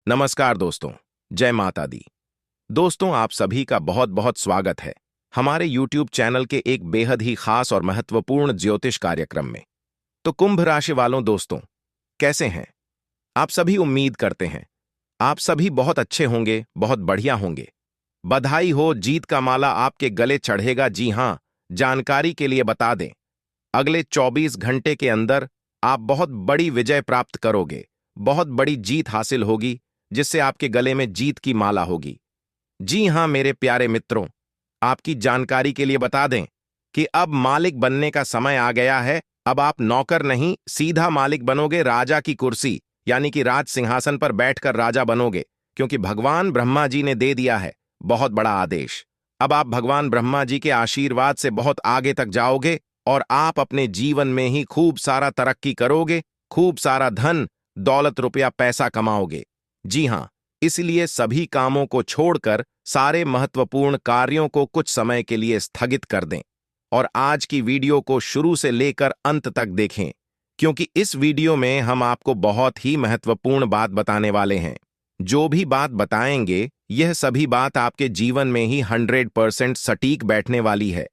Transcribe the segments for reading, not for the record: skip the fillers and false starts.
नमस्कार दोस्तों, जय माता दी। दोस्तों, आप सभी का बहुत बहुत स्वागत है हमारे YouTube चैनल के एक बेहद ही खास और महत्वपूर्ण ज्योतिष कार्यक्रम में। तो कुंभ राशि वालों दोस्तों, कैसे हैं आप सभी? उम्मीद करते हैं आप सभी बहुत अच्छे होंगे, बहुत बढ़िया होंगे। बधाई हो, जीत का माला आपके गले चढ़ेगा। जी हां, जानकारी के लिए बता दें, अगले 24 घंटे के अंदर आप बहुत बड़ी विजय प्राप्त करोगे, बहुत बड़ी जीत हासिल होगी, जिससे आपके गले में जीत की माला होगी। जी हां मेरे प्यारे मित्रों, आपकी जानकारी के लिए बता दें कि अब मालिक बनने का समय आ गया है। अब आप नौकर नहीं, सीधा मालिक बनोगे। राजा की कुर्सी यानी कि राज सिंहासन पर बैठकर राजा बनोगे, क्योंकि भगवान ब्रह्मा जी ने दे दिया है बहुत बड़ा आदेश। अब आप भगवान ब्रह्मा जी के आशीर्वाद से बहुत आगे तक जाओगे और आप अपने जीवन में ही खूब सारा तरक्की करोगे, खूब सारा धन दौलत रुपया पैसा कमाओगे। जी हां, इसलिए सभी कामों को छोड़कर सारे महत्वपूर्ण कार्यों को कुछ समय के लिए स्थगित कर दें और आज की वीडियो को शुरू से लेकर अंत तक देखें, क्योंकि इस वीडियो में हम आपको बहुत ही महत्वपूर्ण बात बताने वाले हैं। जो भी बात बताएंगे, यह सभी बात आपके जीवन में ही 100% सटीक बैठने वाली है।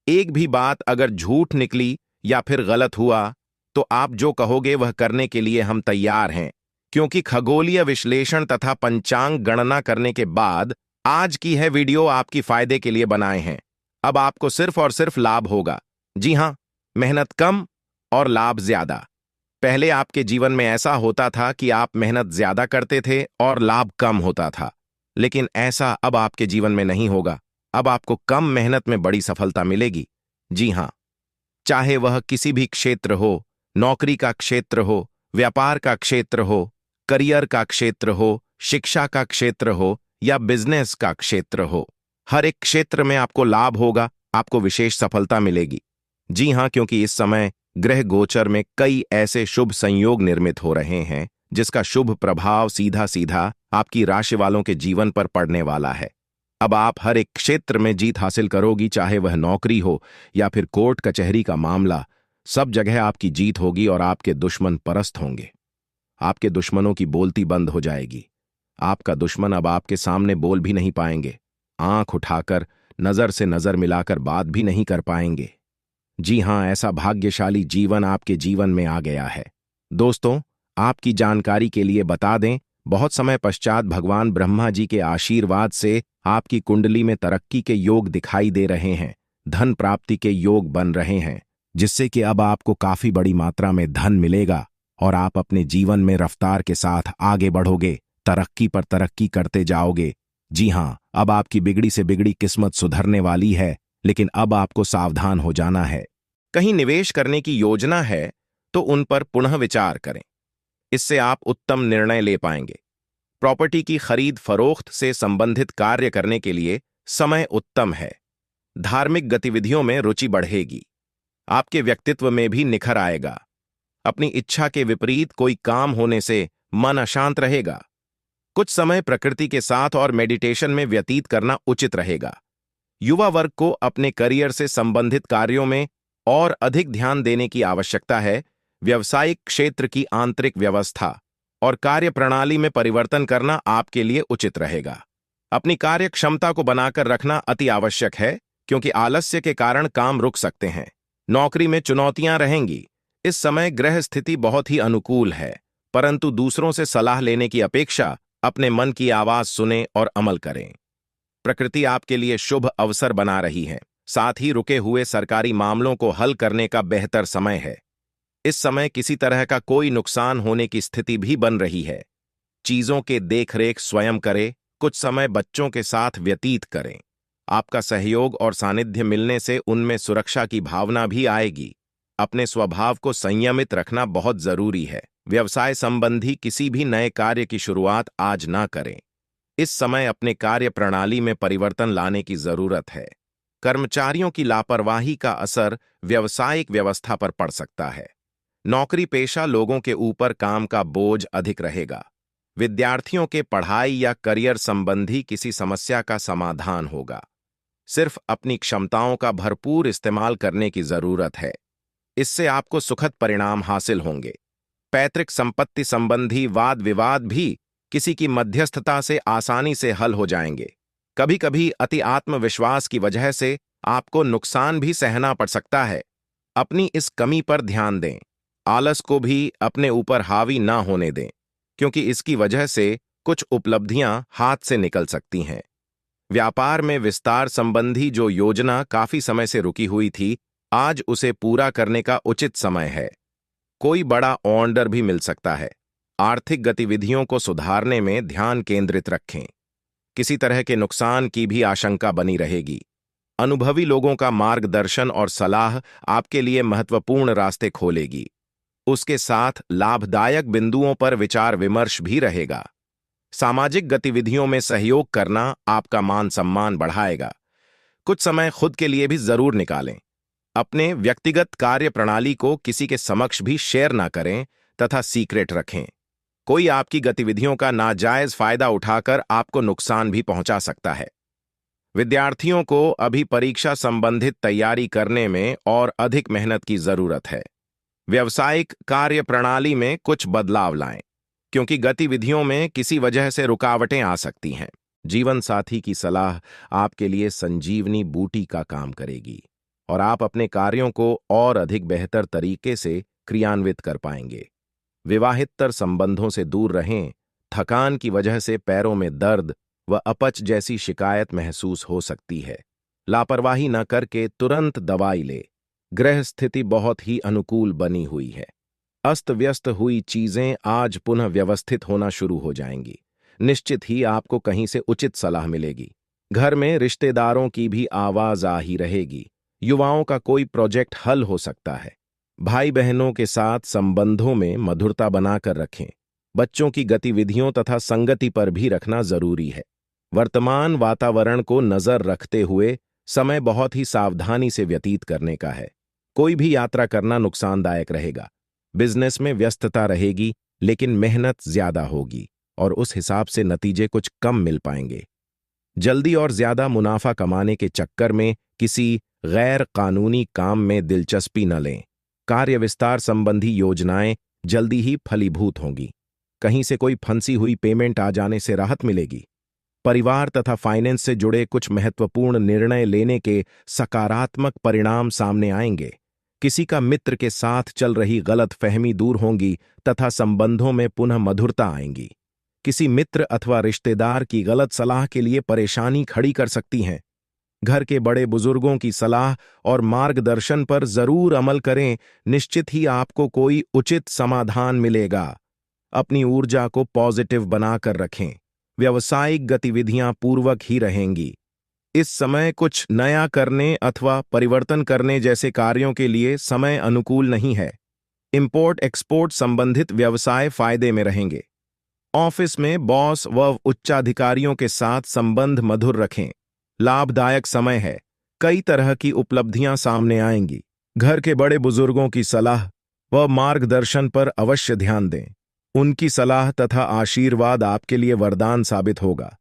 एक भी बात अगर झूठ निकली या फिर गलत हुआ, तो आप जो कहोगे वह करने के लिए हम तैयार हैं, क्योंकि खगोलीय विश्लेषण तथा पंचांग गणना करने के बाद आज की है वीडियो आपकी फायदे के लिए बनाए हैं। अब आपको सिर्फ और सिर्फ लाभ होगा। जी हां, मेहनत कम और लाभ ज्यादा। पहले आपके जीवन में ऐसा होता था कि आप मेहनत ज्यादा करते थे और लाभ कम होता था, लेकिन ऐसा अब आपके जीवन में नहीं होगा। अब आपको कम मेहनत में बड़ी सफलता मिलेगी। जी हां, चाहे वह किसी भी क्षेत्र हो, नौकरी का क्षेत्र हो, व्यापार का क्षेत्र हो, करियर का क्षेत्र हो, शिक्षा का क्षेत्र हो या बिजनेस का क्षेत्र हो, हर एक क्षेत्र में आपको लाभ होगा, आपको विशेष सफलता मिलेगी। जी हां, क्योंकि इस समय ग्रह गोचर में कई ऐसे शुभ संयोग निर्मित हो रहे हैं जिसका शुभ प्रभाव सीधा सीधा आपकी राशि वालों के जीवन पर पड़ने वाला है। अब आप हर एक क्षेत्र में जीत हासिल करोगी, चाहे वह नौकरी हो या फिर कोर्ट कचहरी का मामला। सब जगह आपकी जीत होगी और आपके दुश्मन परास्त होंगे। आपके दुश्मनों की बोलती बंद हो जाएगी। आपका दुश्मन अब आपके सामने बोल भी नहीं पाएंगे, आंख उठाकर नजर से नजर मिलाकर बात भी नहीं कर पाएंगे। जी हां, ऐसा भाग्यशाली जीवन आपके जीवन में आ गया है। दोस्तों, आपकी जानकारी के लिए बता दें, बहुत समय पश्चात भगवान ब्रह्मा जी के आशीर्वाद से आपकी कुंडली में तरक्की के योग दिखाई दे रहे हैं, धन प्राप्ति के योग बन रहे हैं, जिससे कि अब आपको काफी बड़ी मात्रा में धन मिलेगा और आप अपने जीवन में रफ्तार के साथ आगे बढ़ोगे, तरक्की पर तरक्की करते जाओगे। जी हां, अब आपकी बिगड़ी से बिगड़ी किस्मत सुधरने वाली है, लेकिन अब आपको सावधान हो जाना है। कहीं निवेश करने की योजना है तो उन पर पुनः विचार करें, इससे आप उत्तम निर्णय ले पाएंगे। प्रॉपर्टी की खरीद फरोख्त से संबंधित कार्य करने के लिए समय उत्तम है। धार्मिक गतिविधियों में रुचि बढ़ेगी। आपके व्यक्तित्व में भी निखर आएगा। अपनी इच्छा के विपरीत कोई काम होने से मन अशांत रहेगा। कुछ समय प्रकृति के साथ और मेडिटेशन में व्यतीत करना उचित रहेगा। युवा वर्ग को अपने करियर से संबंधित कार्यों में और अधिक ध्यान देने की आवश्यकता है। व्यावसायिक क्षेत्र की आंतरिक व्यवस्था और कार्य प्रणाली में परिवर्तन करना आपके लिए उचित रहेगा। अपनी कार्य क्षमता को बनाकर रखना अति आवश्यक है, क्योंकि आलस्य के कारण काम रुक सकते हैं। नौकरी में चुनौतियां रहेंगी। इस समय ग्रह स्थिति बहुत ही अनुकूल है, परंतु दूसरों से सलाह लेने की अपेक्षा अपने मन की आवाज सुने और अमल करें। प्रकृति आपके लिए शुभ अवसर बना रही है। साथ ही रुके हुए सरकारी मामलों को हल करने का बेहतर समय है। इस समय किसी तरह का कोई नुकसान होने की स्थिति भी बन रही है। चीजों के देखरेख स्वयं करें। कुछ समय बच्चों के साथ व्यतीत करें। आपका सहयोग और सानिध्य मिलने से उनमें सुरक्षा की भावना भी आएगी। अपने स्वभाव को संयमित रखना बहुत जरूरी है। व्यवसाय संबंधी किसी भी नए कार्य की शुरुआत आज ना करें। इस समय अपने कार्य प्रणाली में परिवर्तन लाने की जरूरत है। कर्मचारियों की लापरवाही का असर व्यावसायिक व्यवस्था पर पड़ सकता है। नौकरी पेशा लोगों के ऊपर काम का बोझ अधिक रहेगा। विद्यार्थियों के पढ़ाई या करियर संबंधी किसी समस्या का समाधान होगा। सिर्फ अपनी क्षमताओं का भरपूर इस्तेमाल करने की जरूरत है। इससे आपको सुखद परिणाम हासिल होंगे। पैतृक संपत्ति संबंधी वाद विवाद भी किसी की मध्यस्थता से आसानी से हल हो जाएंगे। कभी कभी अति आत्मविश्वास की वजह से आपको नुकसान भी सहना पड़ सकता है। अपनी इस कमी पर ध्यान दें। आलस को भी अपने ऊपर हावी ना होने दें, क्योंकि इसकी वजह से कुछ उपलब्धियां हाथ से निकल सकती हैं। व्यापार में विस्तार संबंधी जो योजना काफी समय से रुकी हुई थी, आज उसे पूरा करने का उचित समय है। कोई बड़ा ऑर्डर भी मिल सकता है। आर्थिक गतिविधियों को सुधारने में ध्यान केंद्रित रखें। किसी तरह के नुकसान की भी आशंका बनी रहेगी। अनुभवी लोगों का मार्गदर्शन और सलाह आपके लिए महत्वपूर्ण रास्ते खोलेगी। उसके साथ लाभदायक बिंदुओं पर विचार विमर्श भी रहेगा। सामाजिक गतिविधियों में सहयोग करना आपका मान सम्मान बढ़ाएगा। कुछ समय खुद के लिए भी जरूर निकालें। अपने व्यक्तिगत कार्य प्रणाली को किसी के समक्ष भी शेयर ना करें तथा सीक्रेट रखें। कोई आपकी गतिविधियों का नाजायज फायदा उठाकर आपको नुकसान भी पहुंचा सकता है। विद्यार्थियों को अभी परीक्षा संबंधित तैयारी करने में और अधिक मेहनत की जरूरत है। व्यावसायिक कार्य प्रणाली में कुछ बदलाव लाएं, क्योंकि गतिविधियों में किसी वजह से रुकावटें आ सकती हैं। जीवन साथी की सलाह आपके लिए संजीवनी बूटी का काम करेगी और आप अपने कार्यों को और अधिक बेहतर तरीके से क्रियान्वित कर पाएंगे। विवाहितर संबंधों से दूर रहें। थकान की वजह से पैरों में दर्द व अपच जैसी शिकायत महसूस हो सकती है। लापरवाही न करके तुरंत दवाई ले। ग्रह स्थिति बहुत ही अनुकूल बनी हुई है। अस्त व्यस्त हुई चीजें आज पुनः व्यवस्थित होना शुरू हो जाएंगी। निश्चित ही आपको कहीं से उचित सलाह मिलेगी। घर में रिश्तेदारों की भी आवाज आ ही रहेगी। युवाओं का कोई प्रोजेक्ट हल हो सकता है। भाई बहनों के साथ संबंधों में मधुरता बनाकर रखें। बच्चों की गतिविधियों तथा संगति पर भी रखना जरूरी है। वर्तमान वातावरण को नजर रखते हुए समय बहुत ही सावधानी से व्यतीत करने का है। कोई भी यात्रा करना नुकसानदायक रहेगा। बिजनेस में व्यस्तता रहेगी, लेकिन मेहनत ज्यादा होगी और उस हिसाब से नतीजे कुछ कम मिल पाएंगे। जल्दी और ज्यादा मुनाफा कमाने के चक्कर में किसी गैर कानूनी काम में दिलचस्पी न लें। कार्य विस्तार संबंधी योजनाएं जल्दी ही फलीभूत होंगी। कहीं से कोई फंसी हुई पेमेंट आ जाने से राहत मिलेगी। परिवार तथा फाइनेंस से जुड़े कुछ महत्वपूर्ण निर्णय लेने के सकारात्मक परिणाम सामने आएंगे। किसी का मित्र के साथ चल रही गलतफहमी दूर होंगी तथा संबंधों में पुनः मधुरता आएंगी। किसी मित्र अथवा रिश्तेदार की गलत सलाह के लिए परेशानी खड़ी कर सकती हैं। घर के बड़े बुजुर्गों की सलाह और मार्गदर्शन पर जरूर अमल करें। निश्चित ही आपको कोई उचित समाधान मिलेगा। अपनी ऊर्जा को पॉजिटिव बनाकर रखें। व्यावसायिक गतिविधियां पूर्वक ही रहेंगी। इस समय कुछ नया करने अथवा परिवर्तन करने जैसे कार्यों के लिए समय अनुकूल नहीं है। इंपोर्ट एक्सपोर्ट संबंधित व्यवसाय फायदे में रहेंगे। ऑफिस में बॉस व उच्चाधिकारियों के साथ संबंध मधुर रखें। लाभदायक समय है। कई तरह की उपलब्धियां सामने आएंगी। घर के बड़े बुजुर्गों की सलाह व मार्गदर्शन पर अवश्य ध्यान दें। उनकी सलाह तथा आशीर्वाद आपके लिए वरदान साबित होगा।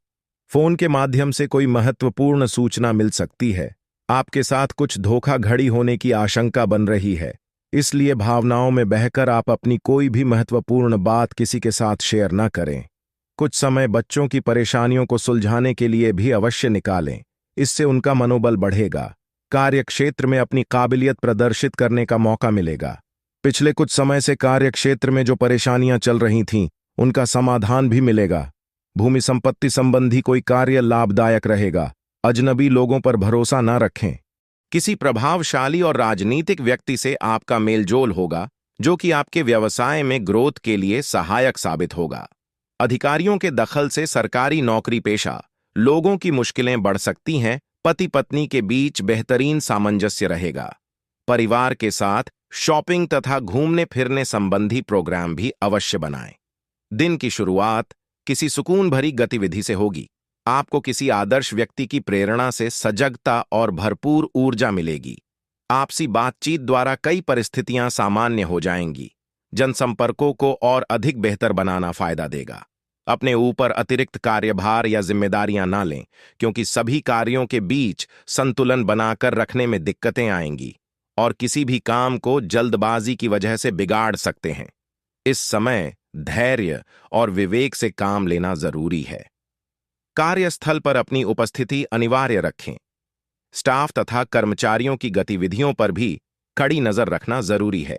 फोन के माध्यम से कोई महत्वपूर्ण सूचना मिल सकती है। आपके साथ कुछ धोखाधड़ी होने की आशंका बन रही है, इसलिए भावनाओं में बहकर आप अपनी कोई भी महत्वपूर्ण बात किसी के साथ शेयर न करें। कुछ समय बच्चों की परेशानियों को सुलझाने के लिए भी अवश्य निकालें। इससे उनका मनोबल बढ़ेगा। कार्यक्षेत्र में अपनी काबिलियत प्रदर्शित करने का मौका मिलेगा। पिछले कुछ समय से कार्यक्षेत्र में जो परेशानियां चल रही थीं, उनका समाधान भी मिलेगा। भूमि संपत्ति संबंधी कोई कार्य लाभदायक रहेगा। अजनबी लोगों पर भरोसा न रखें। किसी प्रभावशाली और राजनीतिक व्यक्ति से आपका मेलजोल होगा, जो कि आपके व्यवसाय में ग्रोथ के लिए सहायक साबित होगा। अधिकारियों के दखल से सरकारी नौकरी पेशा लोगों की मुश्किलें बढ़ सकती हैं। पति पत्नी के बीच बेहतरीन सामंजस्य रहेगा। परिवार के साथ शॉपिंग तथा घूमने फिरने संबंधी प्रोग्राम भी अवश्य बनाएं। दिन की शुरुआत किसी सुकून भरी गतिविधि से होगी। आपको किसी आदर्श व्यक्ति की प्रेरणा से सजगता और भरपूर ऊर्जा मिलेगी। आपसी बातचीत द्वारा कई परिस्थितियां सामान्य हो जाएंगी। जनसंपर्कों को और अधिक बेहतर बनाना फायदा देगा। अपने ऊपर अतिरिक्त कार्यभार या जिम्मेदारियां ना लें, क्योंकि सभी कार्यों के बीच संतुलन बनाकर रखने में दिक्कतें आएंगी और किसी भी काम को जल्दबाजी की वजह से बिगाड़ सकते हैं। इस समय धैर्य और विवेक से काम लेना जरूरी है। कार्यस्थल पर अपनी उपस्थिति अनिवार्य रखें। स्टाफ तथा कर्मचारियों की गतिविधियों पर भी कड़ी नजर रखना जरूरी है।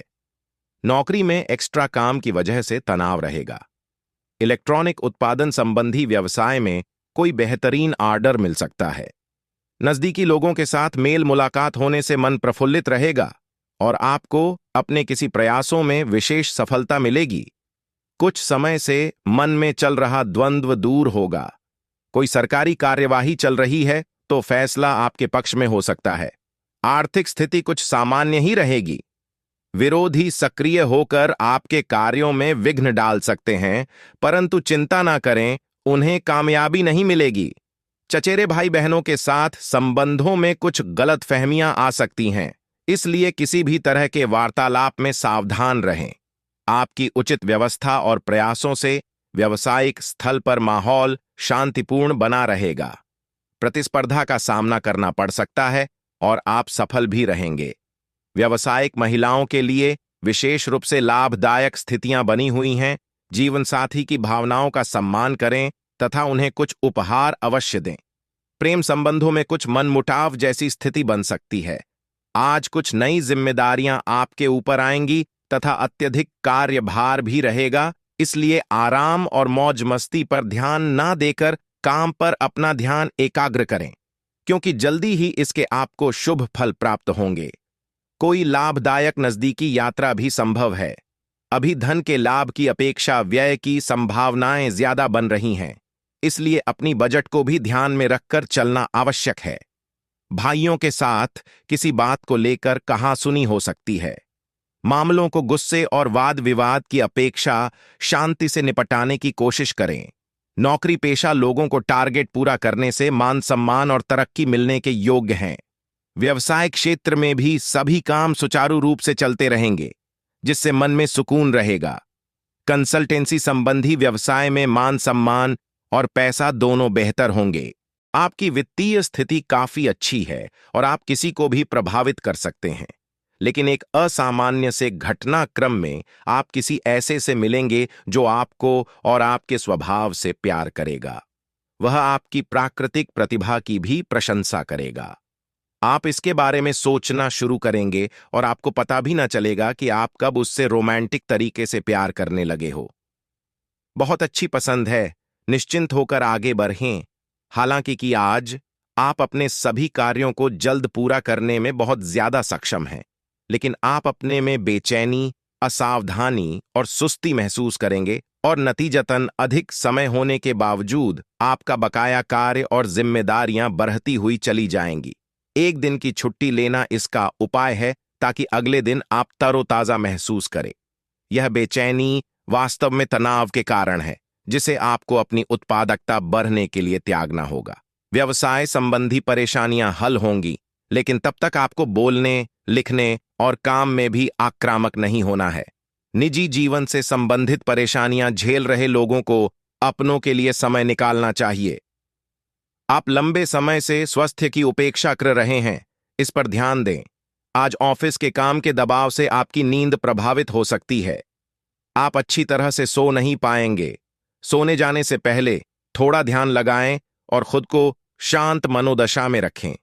नौकरी में एक्स्ट्रा काम की वजह से तनाव रहेगा। इलेक्ट्रॉनिक उत्पादन संबंधी व्यवसाय में कोई बेहतरीन ऑर्डर मिल सकता है। नजदीकी लोगों के साथ मेल मुलाकात होने से मन प्रफुल्लित रहेगा और आपको अपने किसी प्रयासों में विशेष सफलता मिलेगी। कुछ समय से मन में चल रहा द्वंद्व दूर होगा। कोई सरकारी कार्यवाही चल रही है तो फैसला आपके पक्ष में हो सकता है। आर्थिक स्थिति कुछ सामान्य ही रहेगी। विरोधी सक्रिय होकर आपके कार्यों में विघ्न डाल सकते हैं, परंतु चिंता ना करें, उन्हें कामयाबी नहीं मिलेगी। चचेरे भाई बहनों के साथ संबंधों में कुछ गलतफहमियां आ सकती हैं, इसलिए किसी भी तरह के वार्तालाप में सावधान रहें। आपकी उचित व्यवस्था और प्रयासों से व्यावसायिक स्थल पर माहौल शांतिपूर्ण बना रहेगा। प्रतिस्पर्धा का सामना करना पड़ सकता है और आप सफल भी रहेंगे। व्यावसायिक महिलाओं के लिए विशेष रूप से लाभदायक स्थितियां बनी हुई हैं। जीवन साथी की भावनाओं का सम्मान करें तथा उन्हें कुछ उपहार अवश्य दें। प्रेम संबंधों में कुछ मनमुटाव जैसी स्थिति बन सकती है। आज कुछ नई जिम्मेदारियां आपके ऊपर आएंगी तथा अत्यधिक कार्यभार भी रहेगा, इसलिए आराम और मौज मस्ती पर ध्यान ना देकर काम पर अपना ध्यान एकाग्र करें, क्योंकि जल्दी ही इसके आपको शुभ फल प्राप्त होंगे। कोई लाभदायक नजदीकी यात्रा भी संभव है। अभी धन के लाभ की अपेक्षा व्यय की संभावनाएं ज्यादा बन रही हैं, इसलिए अपनी बजट को भी ध्यान में रखकर चलना आवश्यक है। भाइयों के साथ किसी बात को लेकर कहासुनी हो सकती है। मामलों को गुस्से और वाद विवाद की अपेक्षा शांति से निपटाने की कोशिश करें। नौकरी पेशा लोगों को टारगेट पूरा करने से मान सम्मान और तरक्की मिलने के योग्य हैं। व्यवसाय क्षेत्र में भी सभी काम सुचारू रूप से चलते रहेंगे, जिससे मन में सुकून रहेगा। कंसल्टेंसी संबंधी व्यवसाय में मान सम्मान और पैसा दोनों बेहतर होंगे। आपकी वित्तीय स्थिति काफी अच्छी है और आप किसी को भी प्रभावित कर सकते हैं, लेकिन एक असामान्य से घटनाक्रम में आप किसी ऐसे से मिलेंगे जो आपको और आपके स्वभाव से प्यार करेगा। वह आपकी प्राकृतिक प्रतिभा की भी प्रशंसा करेगा। आप इसके बारे में सोचना शुरू करेंगे और आपको पता भी ना चलेगा कि आप कब उससे रोमांटिक तरीके से प्यार करने लगे हो। बहुत अच्छी पसंद है, निश्चिंत होकर आगे बढ़ें। हालांकि कि आज आप अपने सभी कार्यों को जल्द पूरा करने में बहुत ज्यादा सक्षम हैं, लेकिन आप अपने में बेचैनी, असावधानी और सुस्ती महसूस करेंगे और नतीजतन अधिक समय होने के बावजूद आपका बकाया कार्य और जिम्मेदारियां बढ़ती हुई चली जाएंगी। एक दिन की छुट्टी लेना इसका उपाय है, ताकि अगले दिन आप तरोताजा महसूस करें। यह बेचैनी वास्तव में तनाव के कारण है, जिसे आपको अपनी उत्पादकता बढ़ने के लिए त्यागना होगा। व्यवसाय संबंधी परेशानियां हल होंगी, लेकिन तब तक आपको बोलने, लिखने और काम में भी आक्रामक नहीं होना है। निजी जीवन से संबंधित परेशानियां झेल रहे लोगों को अपनों के लिए समय निकालना चाहिए। आप लंबे समय से स्वास्थ्य की उपेक्षा कर रहे हैं, इस पर ध्यान दें। आज ऑफिस के काम के दबाव से आपकी नींद प्रभावित हो सकती है। आप अच्छी तरह से सो नहीं पाएंगे। सोने जाने से पहले थोड़ा ध्यान लगाएं और खुद को शांत मनोदशा में रखें।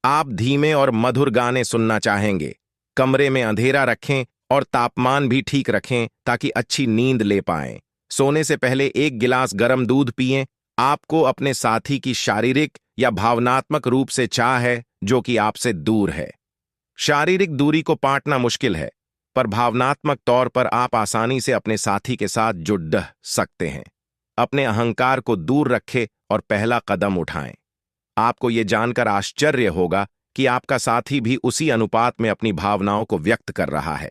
आप धीमे और मधुर गाने सुनना चाहेंगे। कमरे में अंधेरा रखें और तापमान भी ठीक रखें ताकि अच्छी नींद ले पाएं। सोने से पहले एक गिलास गर्म दूध पिएं। आपको अपने साथी की शारीरिक या भावनात्मक रूप से चाह है जो कि आपसे दूर है। शारीरिक दूरी को पाटना मुश्किल है, पर भावनात्मक तौर पर आप आसानी से अपने साथी के साथ जुड़ सकते हैं। अपने अहंकार को दूर रखें और पहला कदम उठाएं। आपको ये जानकर आश्चर्य होगा कि आपका साथी भी उसी अनुपात में अपनी भावनाओं को व्यक्त कर रहा है।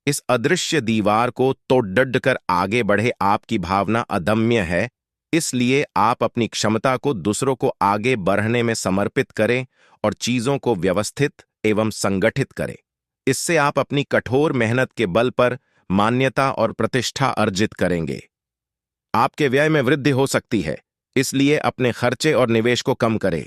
इस अदृश्य दीवार को तोड़ कर आगे बढ़े आपकी भावना अदम्य है, इसलिए आप अपनी क्षमता को दूसरों को आगे बढ़ने में समर्पित करें और चीजों को व्यवस्थित एवं संगठित करें। इससे आप अपनी कठोर मेहनत के बल पर मान्यता और प्रतिष्ठा अर्जित करेंगे। आपके व्यय में वृद्धि हो सकती है, इसलिए अपने खर्चे और निवेश को कम करें।